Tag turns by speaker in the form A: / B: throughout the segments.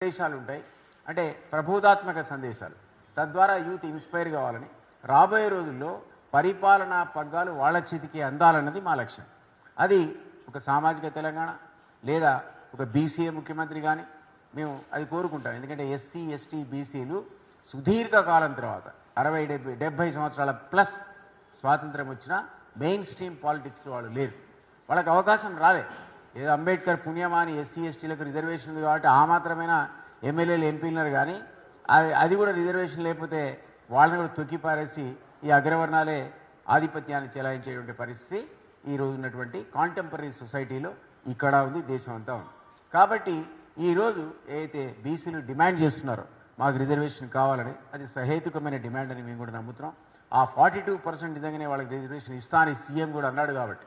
A: సందేశాలు ఉంటాయి, అంటే ప్రబోధాత్మక సందేశాలు. తద్వారా యూత్ ఇన్స్పైర్ కావాలని, రాబోయే రోజుల్లో పరిపాలనా పగ్గాలు వాళ్ళ చేతికి అందాలన్నది మా లక్ష్యం. అది ఒక సామాజిక తెలంగాణ లేదా ఒక బీసీఏ ముఖ్యమంత్రి కానీ మేము అది కోరుకుంటాం. ఎందుకంటే ఎస్సీ ఎస్టీ బీసీలు సుదీర్ఘకాలం తర్వాత 60-70 సంవత్సరాల ప్లస్ స్వాతంత్రం వచ్చినా మెయిన్ స్ట్రీమ్ పాలిటిక్స్లో వాళ్ళు లేరు. వాళ్ళకి అవకాశం రాలే. ఏదో అంబేద్కర్ పుణ్యమాని ఎస్సీ ఎస్టీలకు రిజర్వేషన్ ఉంది కాబట్టి ఆ మాత్రమైనా ఎమ్మెల్యేలు ఎంపీలున్నారు, కానీ అది కూడా రిజర్వేషన్ లేకపోతే వాళ్ళని కూడా తొక్కిపారేసి ఈ అగ్రవర్ణాలే ఆధిపత్యాన్ని చెలాయించేటువంటి పరిస్థితి ఈరోజు ఉన్నటువంటి కాంటెంపరీ సొసైటీలో ఇక్కడ ఉంది, దేశం అంతా ఉంది. కాబట్టి ఈరోజు ఏదైతే బీసీలు డిమాండ్ చేస్తున్నారో మాకు రిజర్వేషన్ కావాలని, అది సహేతుకమైన డిమాండ్ అని మేము కూడా నమ్ముతున్నాం. ఆ 42% నిజంగానే వాళ్ళకి రిజర్వేషన్ ఇస్తా అని సీఎం కూడా అన్నాడు. కాబట్టి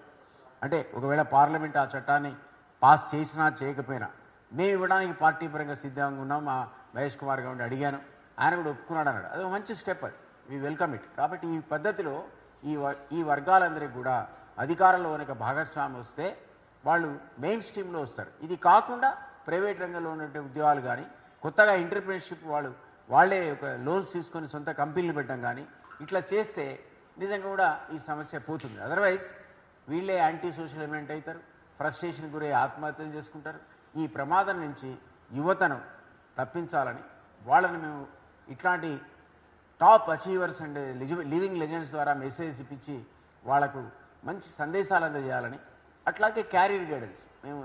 A: అంటే ఒకవేళ పార్లమెంట్ ఆ చట్టాన్ని పాస్ చేసినా చేయకపోయినా మేము ఇవ్వడానికి పార్టీ పరంగా సిద్ధంగా ఉన్నాం. మా మహేష్ కుమార్ గౌడ్ అడిగాను, ఆయన కూడా ఒప్పుకున్నాడు అన్నాడు. అది ఒక మంచి స్టెప్, అది వీ వెల్కమ్ ఇట్. కాబట్టి ఈ పద్ధతిలో ఈ వర్గాలందరికీ కూడా అధికారంలో కనుక భాగస్వామి వస్తే వాళ్ళు మెయిన్ స్ట్రీమ్లో వస్తారు. ఇది కాకుండా ప్రైవేట్ రంగంలో ఉన్నటువంటి ఉద్యోగాలు కానీ, కొత్తగా ఎంటర్ప్రెన్యూర్షిప్ వాళ్ళే ఒక లోన్స్ తీసుకొని సొంత కంపెనీలు పెట్టడం కానీ ఇట్లా చేస్తే నిజంగా కూడా ఈ సమస్య పోతుంది. అదర్వైజ్ వీళ్ళే యాంటీ సోషల్ ఎలిమెంట్ అవుతారు, ఫ్రస్ట్రేషన్ గురై ఆత్మహత్యలు చేసుకుంటారు. ఈ ప్రమాదం నుంచి యువతను తప్పించాలని వాళ్ళని మేము ఇట్లాంటి top achievers and living legends ద్వారా మెసేజ్ ఇప్పించి వాళ్లకు మంచి సందేశాలు అందజేయాలని, అట్లాగే క్యారియర్ గైడెన్స్ మేము